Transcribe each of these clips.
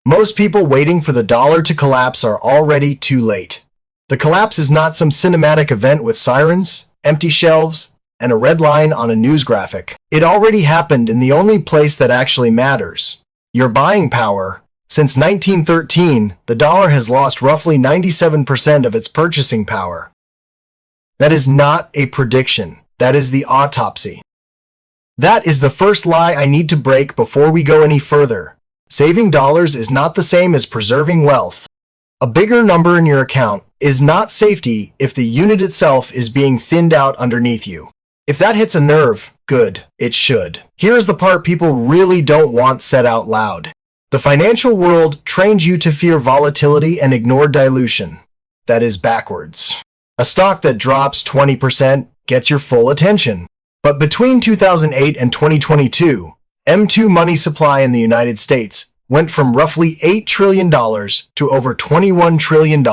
Most people waiting for the dollar to collapse are already too late. The collapse is not some cinematic event with sirens, empty shelves, and a red line on a news graphic. It already happened in the only place that actually matters: your buying power. Since 1913, the dollar has lost roughly 97% of its purchasing power. That is not a prediction. That is the autopsy. That is the first lie I need to break before we go any further. Saving dollars is not the same as preserving wealth. A bigger number in your account is not safety if the unit itself is being thinned out underneath you. If that hits a nerve, good, it should. Here is the part people really don't want said out loud. The financial world trained you to fear volatility and ignore dilution. That is backwards. A stock that drops 20% gets your full attention. But between 2008 and 2022, M2 money supply in the United States went from roughly $8 trillion to over $21 trillion.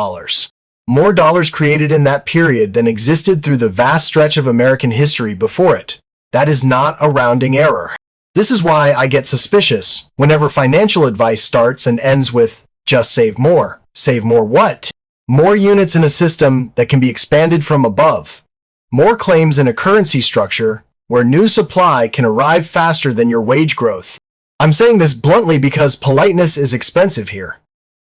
More dollars created in that period than existed through the vast stretch of American history before it. That is not a rounding error. This is why I get suspicious whenever financial advice starts and ends with, just save more. Save more what? More units in a system that can be expanded from above. More claims in a currency structure where new supply can arrive faster than your wage growth. I'm saying this bluntly because politeness is expensive here.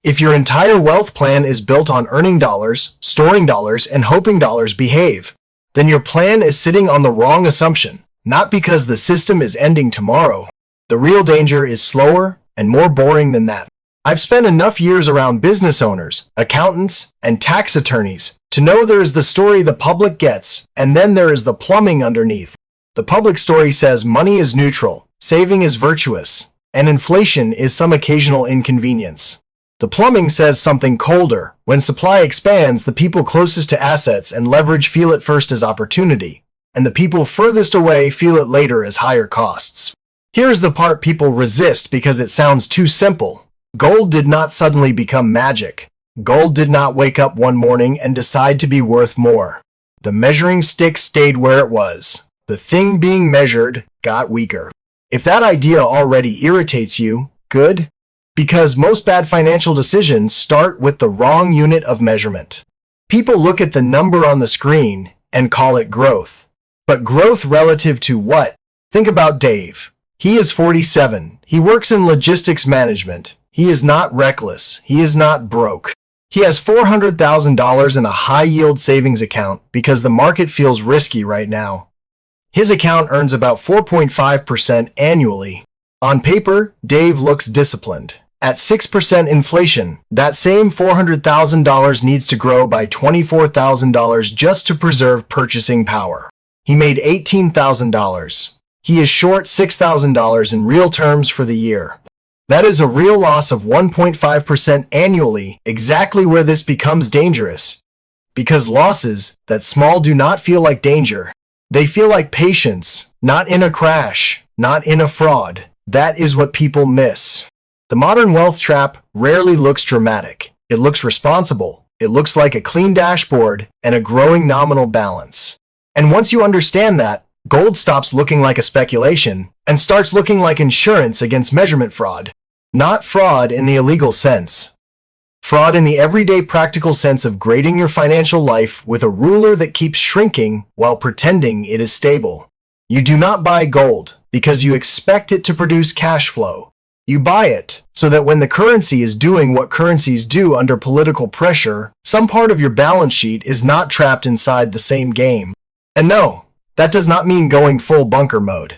If your entire wealth plan is built on earning dollars, storing dollars, and hoping dollars behave, then your plan is sitting on the wrong assumption, not because the system is ending tomorrow. The real danger is slower and more boring than that. I've spent enough years around business owners, accountants, and tax attorneys to know there is the story the public gets, and then there is the plumbing underneath. The public story says money is neutral, saving is virtuous, and inflation is some occasional inconvenience. The plumbing says something colder. When supply expands, the people closest to assets and leverage feel it first as opportunity, and the people furthest away feel it later as higher costs. Here's the part people resist because it sounds too simple. Gold did not suddenly become magic. Gold did not wake up one morning and decide to be worth more. The measuring stick stayed where it was. The thing being measured got weaker. If that idea already irritates you, good. Because most bad financial decisions start with the wrong unit of measurement. People look at the number on the screen and call it growth. But growth relative to what? Think about Dave. He is 47. He works in logistics management. He is not reckless. He is not broke. He has $400,000 in a high-yield savings account because the market feels risky right now. His account earns about 4.5% annually. On paper, Dave looks disciplined. At 6% inflation, that same $400,000 needs to grow by $24,000 just to preserve purchasing power. He made $18,000. He is short $6,000 in real terms for the year. That is a real loss of 1.5% annually, exactly where this becomes dangerous. Because losses that small do not feel like danger. They feel like patience, not in a crash, not in a fraud. That is what people miss. The modern wealth trap rarely looks dramatic. It looks responsible. It looks like a clean dashboard and a growing nominal balance. And once you understand that, gold stops looking like a speculation and starts looking like insurance against measurement fraud. Not fraud in the illegal sense. Fraud in the everyday practical sense of grading your financial life with a ruler that keeps shrinking while pretending it is stable. You do not buy gold because you expect it to produce cash flow. You buy it so that when the currency is doing what currencies do under political pressure, some part of your balance sheet is not trapped inside the same game. And no, that does not mean going full bunker mode.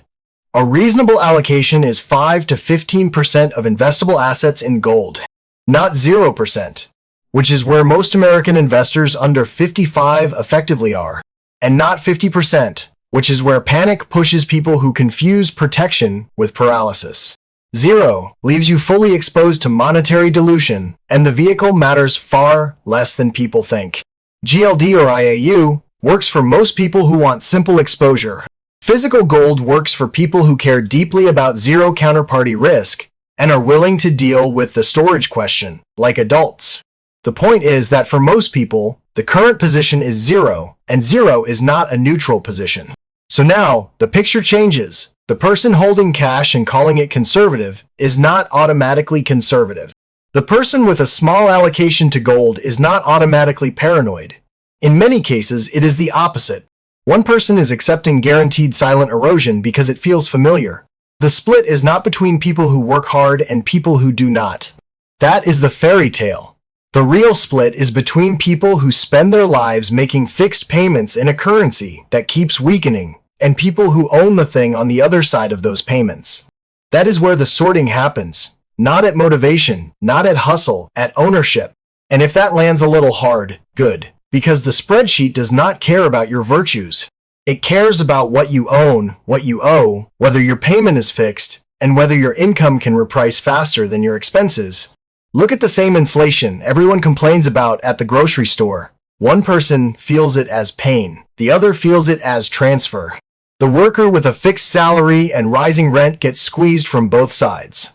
A reasonable allocation is 5 to 15% of investable assets in gold, not 0%, which is where most American investors under 55 effectively are, and not 50%, which is where panic pushes people who confuse protection with paralysis. 0 leaves you fully exposed to monetary dilution, and the vehicle matters far less than people think. GLD or IAU works for most people who want simple exposure. Physical gold works for people who care deeply about zero counterparty risk and are willing to deal with the storage question, like adults. The point is that for most people, the current position is 0, and 0 is not a neutral position. So now, the picture changes. The person holding cash and calling it conservative is not automatically conservative. The person with a small allocation to gold is not automatically paranoid. In many cases, it is the opposite. One person is accepting guaranteed silent erosion because it feels familiar. The split is not between people who work hard and people who do not. That is the fairy tale. The real split is between people who spend their lives making fixed payments in a currency that keeps weakening, and people who own the thing on the other side of those payments. That is where the sorting happens. Not at motivation, not at hustle, at ownership. And if that lands a little hard, good. Because the spreadsheet does not care about your virtues. It cares about what you own, what you owe, whether your payment is fixed, and whether your income can reprice faster than your expenses. Look at the same inflation everyone complains about at the grocery store. One person feels it as pain, the other feels it as transfer. The worker with a fixed salary and rising rent gets squeezed from both sides.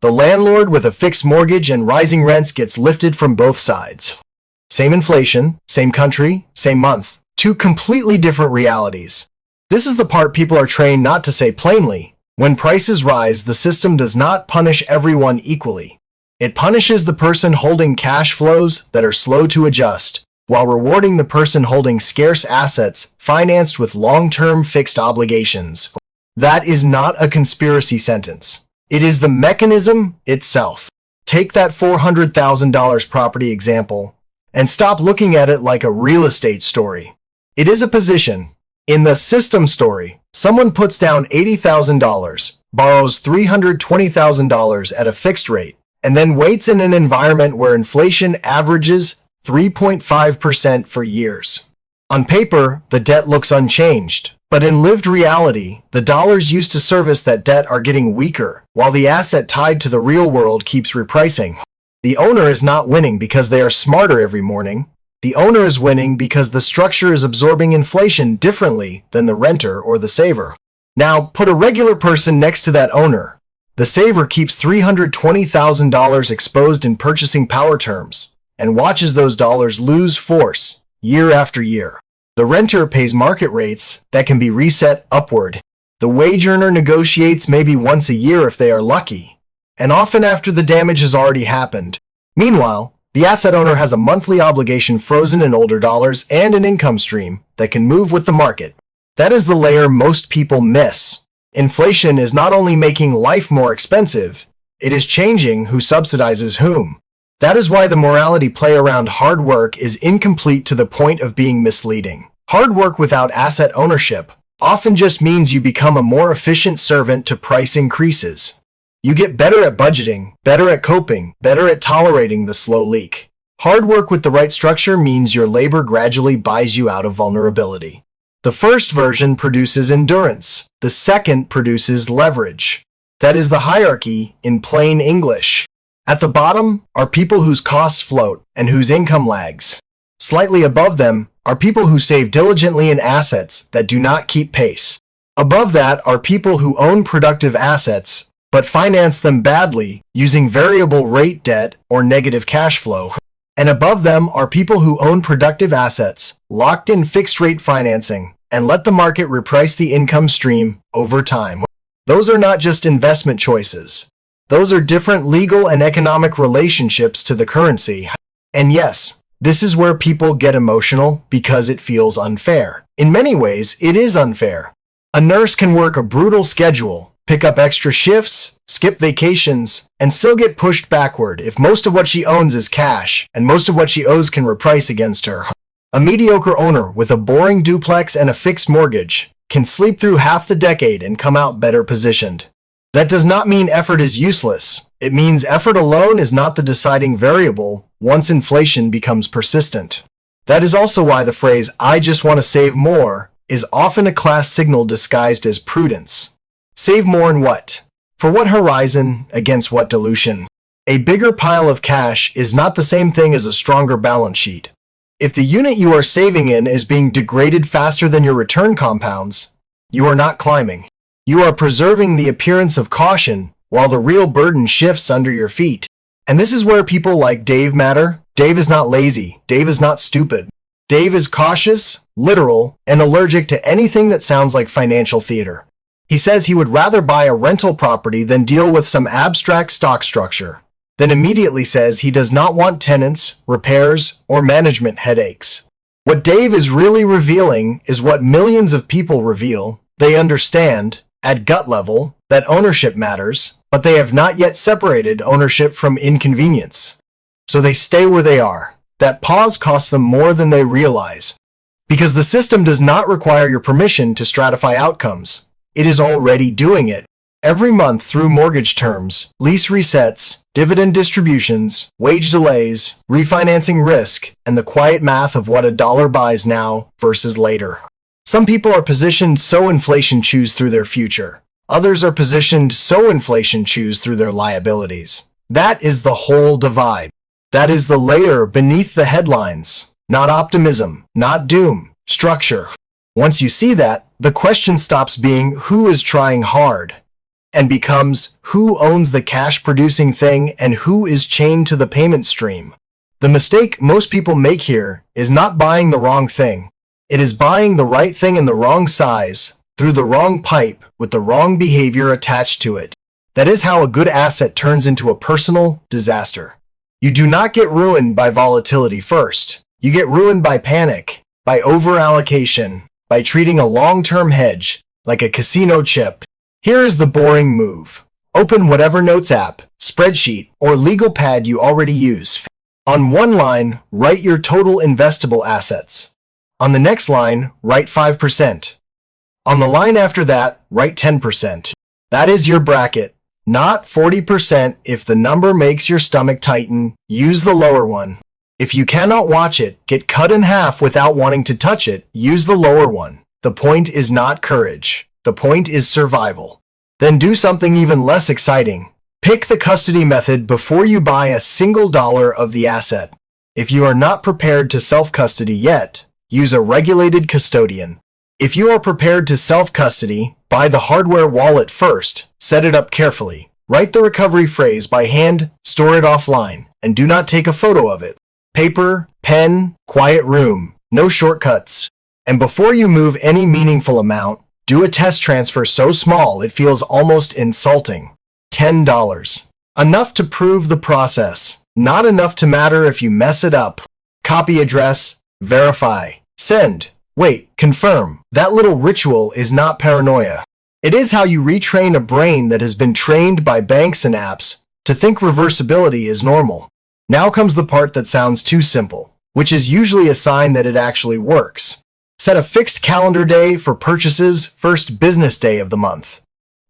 The landlord with a fixed mortgage and rising rents gets lifted from both sides. Same inflation, same country, same month. Two completely different realities. This is the part people are trained not to say plainly. When prices rise, the system does not punish everyone equally. It punishes the person holding cash flows that are slow to adjust, while rewarding the person holding scarce assets financed with long-term fixed obligations. That is not a conspiracy sentence. It is the mechanism itself. Take that $400,000 property example, and stop looking at it like a real estate story. It is a position. In the system story, someone puts down $80,000, borrows $320,000 at a fixed rate, and then waits in an environment where inflation averages 3.5% for years. On paper, the debt looks unchanged, but in lived reality, the dollars used to service that debt are getting weaker, while the asset tied to the real world keeps repricing. The owner is not winning because they are smarter every morning. The owner is winning because the structure is absorbing inflation differently than the renter or the saver. Now, put a regular person next to that owner. The saver keeps $320,000 exposed in purchasing power terms and watches those dollars lose force year after year. The renter pays market rates that can be reset upward. The wage earner negotiates maybe once a year if they are lucky, and often after the damage has already happened. Meanwhile, the asset owner has a monthly obligation frozen in older dollars and an income stream that can move with the market. That is the layer most people miss. Inflation is not only making life more expensive, it is changing who subsidizes whom. That is why the morality play around hard work is incomplete to the point of being misleading. Hard work without asset ownership often just means you become a more efficient servant to price increases. You get better at budgeting, better at coping, better at tolerating the slow leak. Hard work with the right structure means your labor gradually buys you out of vulnerability. The first version produces endurance. The second produces leverage. That is the hierarchy in plain English. At the bottom are people whose costs float and whose income lags. Slightly above them are people who save diligently in assets that do not keep pace. Above that are people who own productive assets but finance them badly using variable rate debt or negative cash flow. And above them are people who own productive assets, locked in fixed rate financing, and let the market reprice the income stream over time. Those are not just investment choices. Those are different legal and economic relationships to the currency. And yes, this is where people get emotional because it feels unfair. In many ways, it is unfair. A nurse can work a brutal schedule, pick up extra shifts, skip vacations, and still get pushed backward if most of what she owns is cash and most of what she owes can reprice against her. A mediocre owner with a boring duplex and a fixed mortgage can sleep through half the decade and come out better positioned. That does not mean effort is useless. It means effort alone is not the deciding variable once inflation becomes persistent. That is also why the phrase, "I just want to save more," is often a class signal disguised as prudence. Save more in what? For what horizon? Against what dilution? A bigger pile of cash is not the same thing as a stronger balance sheet. If the unit you are saving in is being degraded faster than your return compounds, you are not climbing. You are preserving the appearance of caution while the real burden shifts under your feet. And this is where people like Dave matter. Dave is not lazy. Dave is not stupid. Dave is cautious, literal, and allergic to anything that sounds like financial theater. He says he would rather buy a rental property than deal with some abstract stock structure. then immediately says he does not want tenants, repairs, or management headaches. What Dave is really revealing is what millions of people reveal. They understand, at gut level, that ownership matters, but they have not yet separated ownership from inconvenience. So they stay where they are. That pause costs them more than they realize. Because the system does not require your permission to stratify outcomes. It is already doing it. Every month through mortgage terms, lease resets, dividend distributions, wage delays, refinancing risk, and the quiet math of what a dollar buys now versus later. Some people are positioned so inflation chews through their future. Others are positioned so inflation chews through their liabilities. That is the whole divide. That is the layer beneath the headlines. Not optimism, not doom, structure. Once you see that, the question stops being who is trying hard and becomes who owns the cash-producing thing and who is chained to the payment stream. The mistake most people make here is not buying the wrong thing. It is buying the right thing in the wrong size, through the wrong pipe, with the wrong behavior attached to it. That is how a good asset turns into a personal disaster. You do not get ruined by volatility first. You get ruined by panic, by over-allocation, by treating a long-term hedge like a casino chip. Here is the boring move. Open whatever notes app, spreadsheet, or legal pad you already use. On one line, write your total investable assets. On the next line, write 5%. On the line after that, write 10%. That is your bracket. Not 40%. If the number makes your stomach tighten, use the lower one. If you cannot watch it get cut in half without wanting to touch it, use the lower one. The point is not courage. The point is survival. Then do something even less exciting. Pick the custody method before you buy a single dollar of the asset. If you are not prepared to self-custody yet, use a regulated custodian. If you are prepared to self-custody, buy the hardware wallet first, set it up carefully, write the recovery phrase by hand, store it offline, and do not take a photo of it. Paper, pen, quiet room, no shortcuts. And before you move any meaningful amount, do a test transfer so small it feels almost insulting. $10. Enough to prove the process, not enough to matter if you mess it up. Copy address, verify, send, wait, confirm. That little ritual is not paranoia. It is how you retrain a brain that has been trained by banks and apps to think reversibility is normal. Now comes the part that sounds too simple, which is usually a sign that it actually works. Set a fixed calendar day for purchases first business day of the month.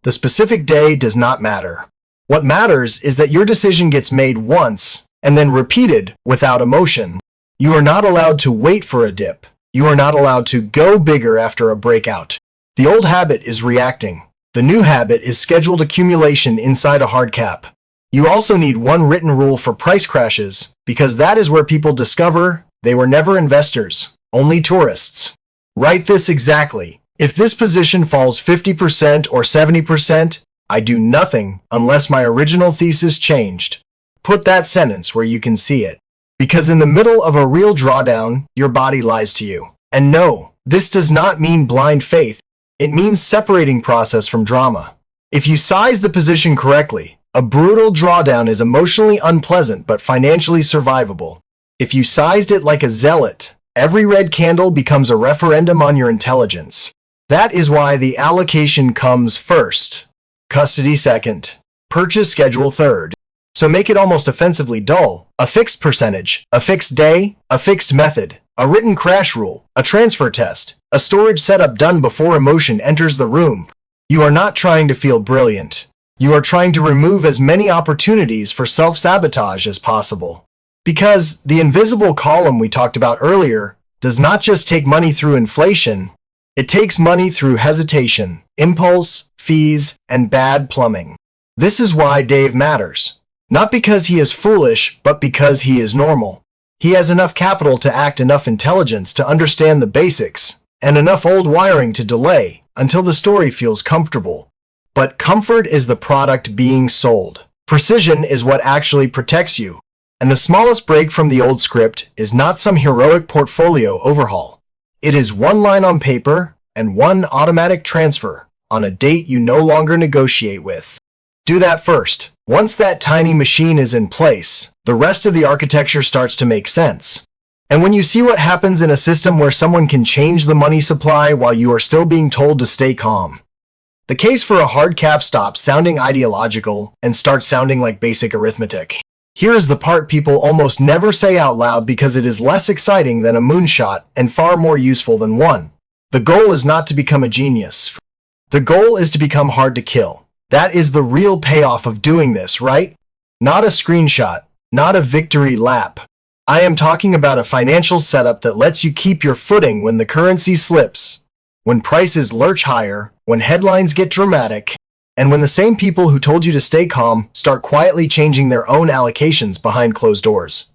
The specific day does not matter. What matters is that your decision gets made once and then repeated without emotion. You are not allowed to wait for a dip. You are not allowed to go bigger after a breakout. The old habit is reacting. The new habit is scheduled accumulation inside a hard cap. You also need one written rule for price crashes, because that is where people discover they were never investors, only tourists. Write this exactly. If this position falls 50% or 70%, I do nothing unless my original thesis changed. Put that sentence where you can see it. Because in the middle of a real drawdown, your body lies to you. And no, this does not mean blind faith. It means separating process from drama. If you size the position correctly, a brutal drawdown is emotionally unpleasant but financially survivable. If you sized it like a zealot, every red candle becomes a referendum on your intelligence. That is why the allocation comes first, custody second, purchase schedule third. So make it almost offensively dull. A fixed percentage, a fixed day, a fixed method, a written crash rule, a transfer test, a storage setup done before emotion enters the room. You are not trying to feel brilliant. You are trying to remove as many opportunities for self-sabotage as possible. Because the invisible column we talked about earlier does not just take money through inflation, it takes money through hesitation, impulse, fees, and bad plumbing. This is why Dave matters. Not because he is foolish, but because he is normal. He has enough capital to act, enough intelligence to understand the basics, and enough old wiring to delay until the story feels comfortable. But comfort is the product being sold. Precision is what actually protects you. And the smallest break from the old script is not some heroic portfolio overhaul. It is one line on paper and one automatic transfer on a date you no longer negotiate with. Do that first. Once that tiny machine is in place, the rest of the architecture starts to make sense. And when you see what happens in a system where someone can change the money supply while you are still being told to stay calm, the case for a hard cap stops sounding ideological and starts sounding like basic arithmetic. Here is the part people almost never say out loud because it is less exciting than a moonshot and far more useful than one. The goal is not to become a genius. The goal is to become hard to kill. That is the real payoff of doing this, right? Not a screenshot, not a victory lap. I am talking about a financial setup that lets you keep your footing when the currency slips, when prices lurch higher, when headlines get dramatic, and when the same people who told you to stay calm start quietly changing their own allocations behind closed doors.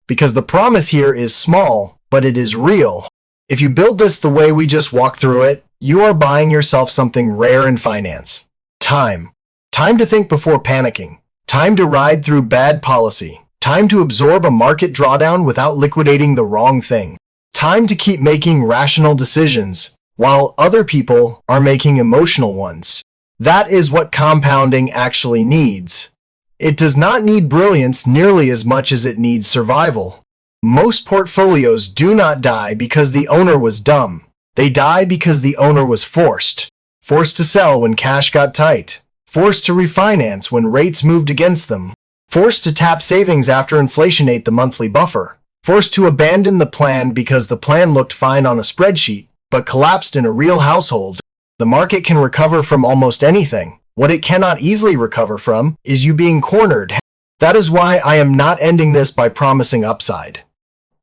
Because the promise here is small, but it is real. If you build this the way we just walked through it, you are buying yourself something rare in finance. Time. Time to think before panicking. Time to ride through bad policy. Time to absorb a market drawdown without liquidating the wrong thing. Time to keep making rational decisions, while other people are making emotional ones. That is what compounding actually needs. It does not need brilliance nearly as much as it needs survival. Most portfolios do not die because the owner was dumb. They die because the owner was forced. Forced to sell when cash got tight. Forced to refinance when rates moved against them. Forced to tap savings after inflation ate the monthly buffer. Forced to abandon the plan because the plan looked fine on a spreadsheet, but collapsed in a real household. The market can recover from almost anything. What it cannot easily recover from is you being cornered. That is why I am not ending this by promising upside.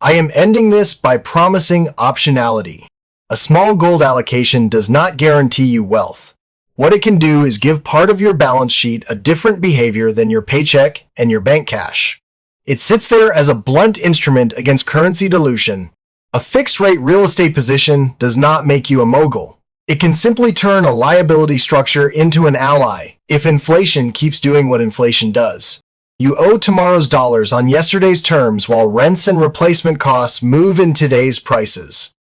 I am ending this by promising optionality. A small gold allocation does not guarantee you wealth. What it can do is give part of your balance sheet a different behavior than your paycheck and your bank cash. It sits there as a blunt instrument against currency dilution. A fixed-rate real estate position does not make you a mogul. It can simply turn a liability structure into an ally if inflation keeps doing what inflation does. You owe tomorrow's dollars on yesterday's terms while rents and replacement costs move in today's prices.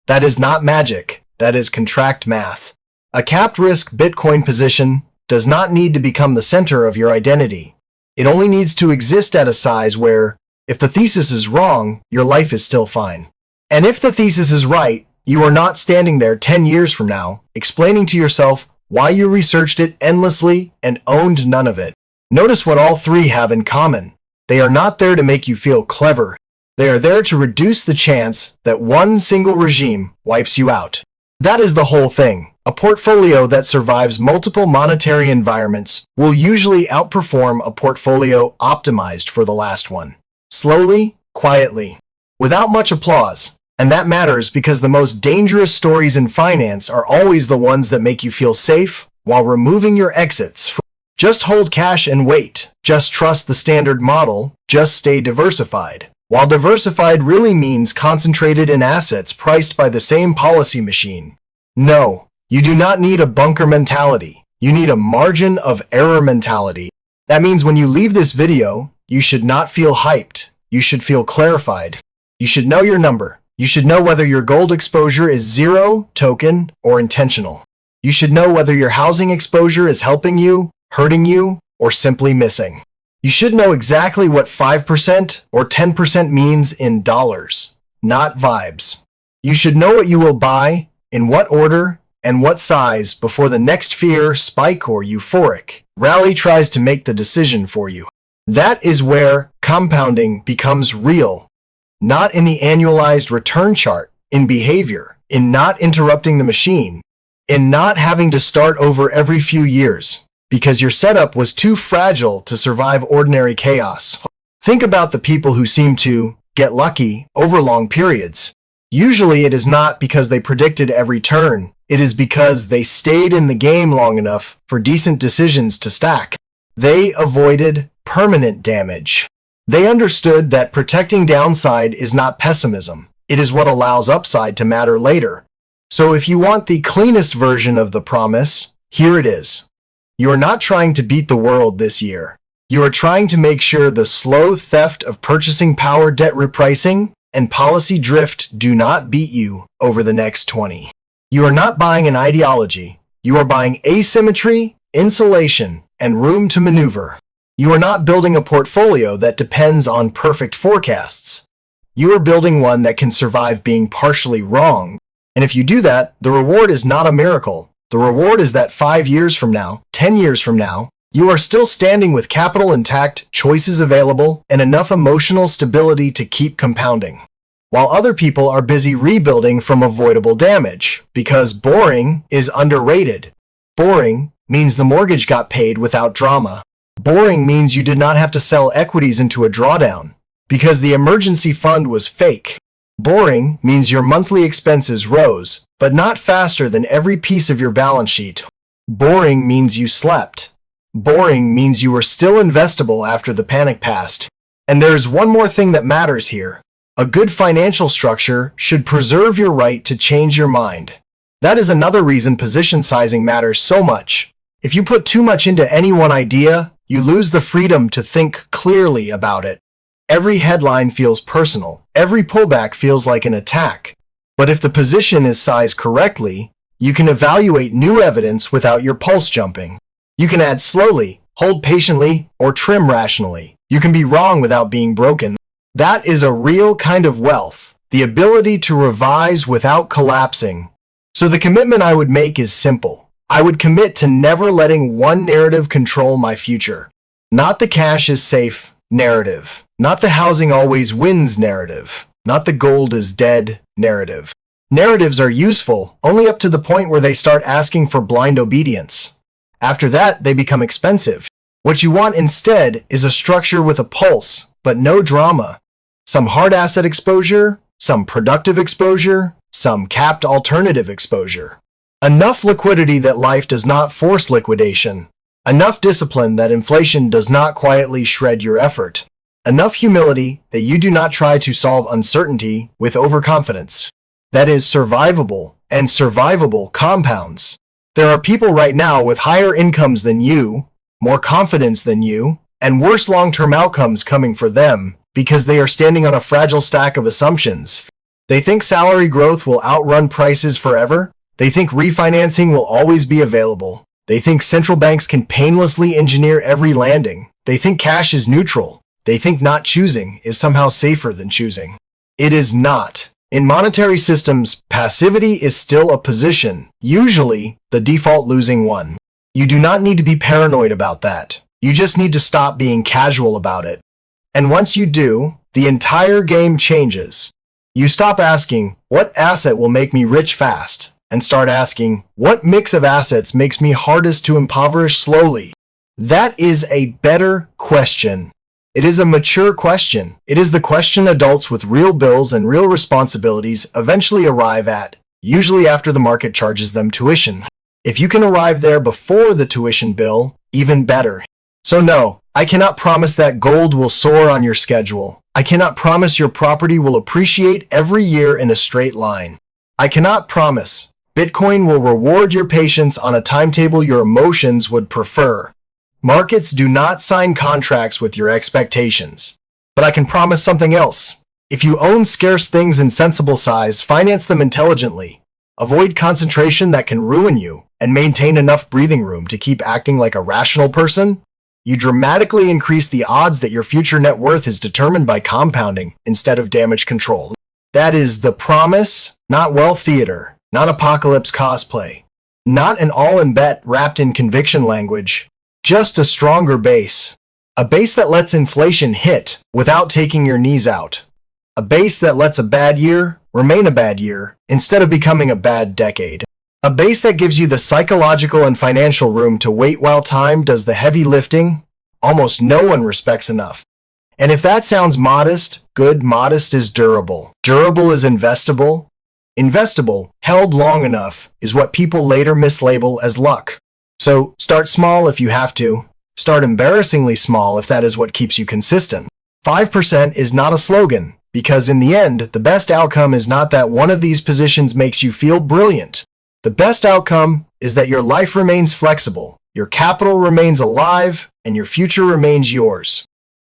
That is not magic. That is contract math. A capped risk Bitcoin position does not need to become the center of your identity. It only needs to exist at a size where, if the thesis is wrong, your life is still fine. And if the thesis is right, you are not standing there 10 years from now, explaining to yourself why you researched it endlessly and owned none of it. Notice what all three have in common. They are not there to make you feel clever. They are there to reduce the chance that one single regime wipes you out. That is the whole thing. A portfolio that survives multiple monetary environments will usually outperform a portfolio optimized for the last one. Slowly, quietly, without much applause. And that matters because the most dangerous stories in finance are always the ones that make you feel safe while removing your exits. Just hold cash and wait. Just trust the standard model. Just stay diversified. While diversified really means concentrated in assets priced by the same policy machine. No, you do not need a bunker mentality. You need a margin of error mentality. That means when you leave this video, you should not feel hyped. You should feel clarified. You should know your number. You should know whether your gold exposure is 0, token, or intentional. You should know whether your housing exposure is helping you, hurting you, or simply missing. You should know exactly what 5% or 10% means in dollars, not vibes. You should know what you will buy, in what order, and what size before the next fear, spike, or euphoric rally tries to make the decision for you. That is where compounding becomes real. Not in the annualized return chart, in behavior, in not interrupting the machine, in not having to start over every few years, because your setup was too fragile to survive ordinary chaos. Think about the people who seem to get lucky over long periods. Usually it is not because they predicted every turn. It is because they stayed in the game long enough for decent decisions to stack. They avoided permanent damage. They understood that protecting downside is not pessimism. It is what allows upside to matter later. So if you want the cleanest version of the promise, here it is. You are not trying to beat the world this year. You are trying to make sure the slow theft of purchasing power, debt repricing, and policy drift do not beat you over the next 20. You are not buying an ideology. You are buying asymmetry, insulation, and room to maneuver. You are not building a portfolio that depends on perfect forecasts. You are building one that can survive being partially wrong. And if you do that, the reward is not a miracle. The reward is that 5 years from now, 10 years from now, you are still standing with capital intact, choices available, and enough emotional stability to keep compounding. While other people are busy rebuilding from avoidable damage, because boring is underrated. Boring means the mortgage got paid without drama. Boring means you did not have to sell equities into a drawdown, because the emergency fund was fake. Boring means your monthly expenses rose, but not faster than every piece of your balance sheet. Boring means you slept. Boring means you were still investable after the panic passed. And there is one more thing that matters here. A good financial structure should preserve your right to change your mind. That is another reason position sizing matters so much. If you put too much into any one idea, you lose the freedom to think clearly about it. Every headline feels personal. Every pullback feels like an attack. But if the position is sized correctly, you can evaluate new evidence without your pulse jumping. You can add slowly, hold patiently, or trim rationally. You can be wrong without being broken. That is a real kind of wealth, the ability to revise without collapsing. So the commitment I would make is simple. I would commit to never letting one narrative control my future. Not the cash is safe narrative. Not the housing always wins narrative. Not the gold is dead narrative. Narratives are useful only up to the point where they start asking for blind obedience. After that, they become expensive. What you want instead is a structure with a pulse, but no drama. Some hard asset exposure, some productive exposure, some capped alternative exposure. Enough liquidity that life does not force liquidation. Enough discipline that inflation does not quietly shred your effort. Enough humility that you do not try to solve uncertainty with overconfidence. That is survivable, and survivable compounds. There are people right now with higher incomes than you, more confidence than you, and worse long-term outcomes coming for them because they are standing on a fragile stack of assumptions. They think salary growth will outrun prices forever. They think refinancing will always be available. They think central banks can painlessly engineer every landing. They think cash is neutral. They think not choosing is somehow safer than choosing. It is not. In monetary systems, passivity is still a position, usually the default losing one. You do not need to be paranoid about that. You just need to stop being casual about it. And once you do, the entire game changes. You stop asking, what asset will make me rich fast? And start asking, what mix of assets makes me hardest to impoverish slowly? That is a better question. It is a mature question. It is the question adults with real bills and real responsibilities eventually arrive at, usually after the market charges them tuition. If you can arrive there before the tuition bill, even better. So no, I cannot promise that gold will soar on your schedule. I cannot promise your property will appreciate every year in a straight line. I cannot promise Bitcoin will reward your patience on a timetable your emotions would prefer. Markets do not sign contracts with your expectations. But I can promise something else. If you own scarce things in sensible size, finance them intelligently. Avoid concentration that can ruin you, and maintain enough breathing room to keep acting like a rational person. You dramatically increase the odds that your future net worth is determined by compounding instead of damage control. That is the promise, not wealth theater, not apocalypse cosplay, not an all-in bet wrapped in conviction language. Just a stronger base. A base that lets inflation hit without taking your knees out. A base that lets a bad year remain a bad year instead of becoming a bad decade. A base that gives you the psychological and financial room to wait while time does the heavy lifting almost no one respects enough. And if that sounds modest, good. Modest is durable. Durable is investable. Investable, held long enough, is what people later mislabel as luck. So start small if you have to. Start embarrassingly small if that is what keeps you consistent. 5% is not a slogan, because in the end, the best outcome is not that one of these positions makes you feel brilliant. The best outcome is that your life remains flexible, your capital remains alive, and your future remains yours.